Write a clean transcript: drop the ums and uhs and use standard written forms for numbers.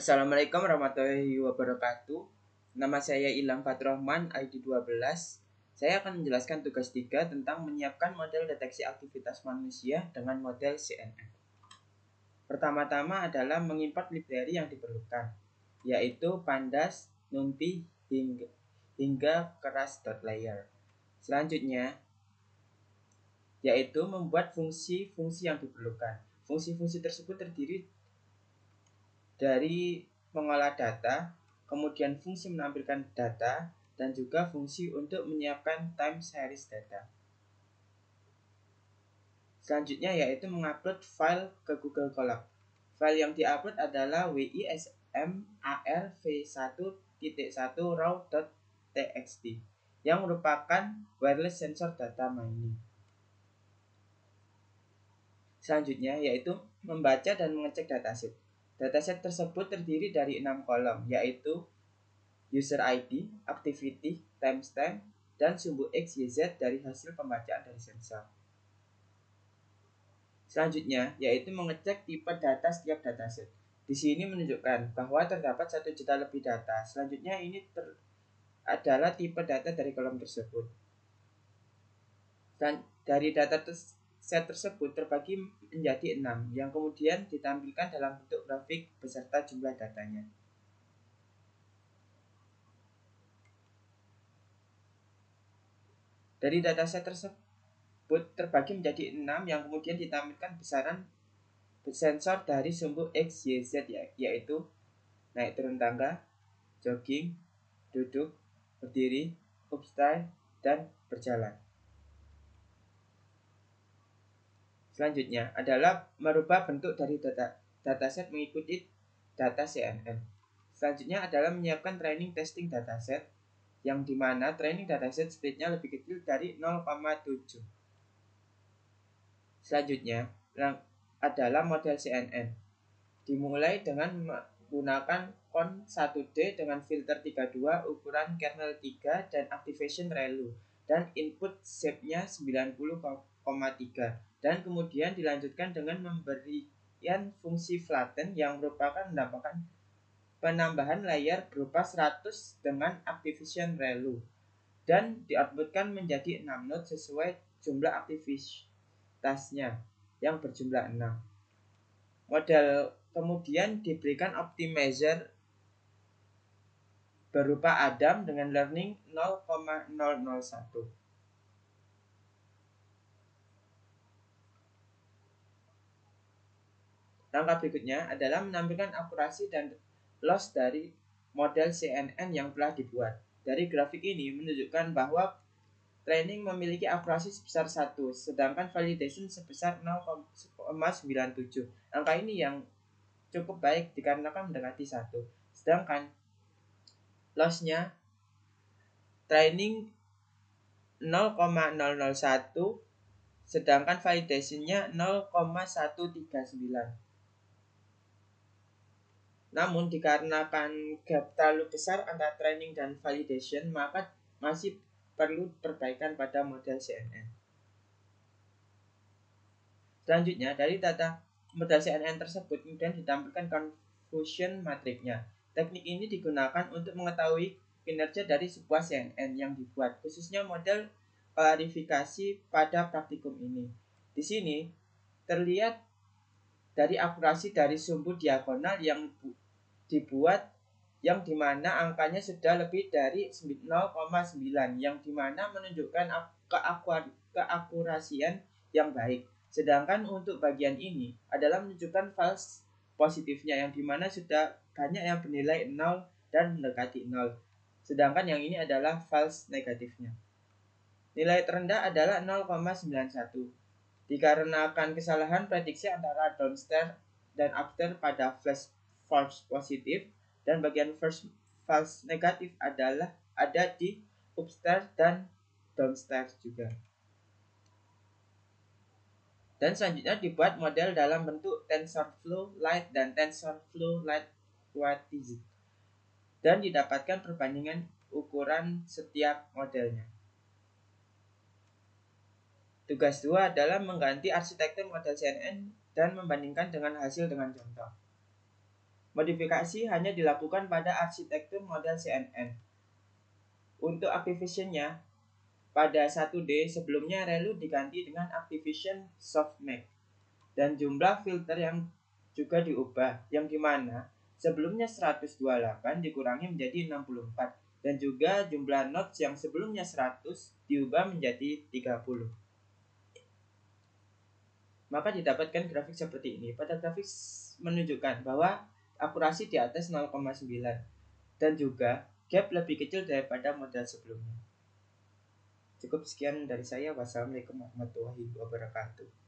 Assalamualaikum warahmatullahi wabarakatuh. Nama saya Ilham Faturrahman, ID 12. Saya akan menjelaskan tugas 3 tentang menyiapkan model deteksi aktivitas manusia dengan model CNN. Pertama-tama adalah mengimport library yang diperlukan, yaitu pandas, numpy, hingga keras.layer. Selanjutnya, yaitu membuat fungsi-fungsi yang diperlukan. Fungsi-fungsi tersebut terdiri dari mengolah data, kemudian fungsi menampilkan data, dan juga fungsi untuk menyiapkan time series data. Selanjutnya yaitu mengupload file ke Google Colab. File yang diupload adalah wismarv1.1 raw.txt yang merupakan wireless sensor data mining. Selanjutnya yaitu membaca dan mengecek dataset. Dataset tersebut terdiri dari 6 kolom, yaitu user ID, activity, timestamp, dan sumbu X, Y, Z dari hasil pembacaan dari sensor. Selanjutnya, yaitu mengecek tipe data setiap dataset. Di sini menunjukkan bahwa terdapat 1 juta lebih data. Selanjutnya ini adalah tipe data dari kolom tersebut. Dan dari data set tersebut terbagi menjadi 6, yang kemudian ditampilkan dalam bentuk grafik beserta jumlah datanya. Dari dataset tersebut terbagi menjadi 6 yang kemudian ditampilkan besaran sensor dari sumbu X, Y, Z, yaitu naik turun tangga, jogging, duduk, berdiri, upstyle, dan berjalan. Selanjutnya adalah merubah bentuk dari dataset mengikuti data CNN. Selanjutnya adalah menyiapkan training testing dataset, yang dimana training dataset splitnya lebih kecil dari 0,7. Selanjutnya adalah model CNN. Dimulai dengan menggunakan con 1D dengan filter 32, ukuran kernel 3, dan activation ReLU, dan input shape-nya 90,3. Dan kemudian dilanjutkan dengan memberikan fungsi flatten yang merupakan penambahan layer berupa 100 dengan activation ReLU, dan dioutputkan menjadi 6 node sesuai jumlah aktivitasnya yang berjumlah 6. Model kemudian diberikan optimizer berupa Adam dengan learning 0,001. Langkah berikutnya adalah menampilkan akurasi dan loss dari model CNN yang telah dibuat. Dari grafik ini menunjukkan bahwa training memiliki akurasi sebesar 1, sedangkan validation sebesar 0,97. Angka ini yang cukup baik dikarenakan mendekati 1. Sedangkan loss-nya training 0,001, sedangkan validation-nya 0,139. Namun dikarenakan gap terlalu besar antara training dan validation, maka masih perlu perbaikan pada model CNN. Selanjutnya, dari data model CNN tersebut kemudian ditampilkan confusion matrix-nya. Teknik ini digunakan untuk mengetahui kinerja dari sebuah CNN yang dibuat, khususnya model klarifikasi pada praktikum ini. Di sini terlihat dari akurasi dari sumbu diagonal yang dibuat, yang dimana angkanya sudah lebih dari 0,9, yang dimana menunjukkan keakurasian yang baik. Sedangkan untuk bagian ini adalah menunjukkan false positifnya, yang dimana sudah banyak yang bernilai 0 dan mendekati 0. Sedangkan yang ini adalah false negatifnya. Nilai terendah adalah 0,91. Dikarenakan kesalahan prediksi antara downstairs dan upstairs pada flash false positif, dan bagian false negatif ada di upstairs dan downstairs juga. Dan selanjutnya dibuat model dalam bentuk TensorFlow Lite dan TensorFlow Lite Quantized, dan didapatkan perbandingan ukuran setiap modelnya. Tugas 2 adalah mengganti arsitektur model CNN dan membandingkan dengan hasil dengan contoh. Modifikasi hanya dilakukan pada arsitektur model CNN. Untuk Activision-nya, pada 1D sebelumnya Relu diganti dengan Activision Softmax. Dan jumlah filter yang juga diubah, yang dimana sebelumnya 128 dikurangi menjadi 64. Dan juga jumlah nodes yang sebelumnya 100 diubah menjadi 30. Maka didapatkan grafik seperti ini. Pada grafik menunjukkan bahwa akurasi di atas 0,9 dan juga gap lebih kecil daripada model sebelumnya. Cukup sekian dari saya. Wassalamualaikum warahmatullahi wabarakatuh.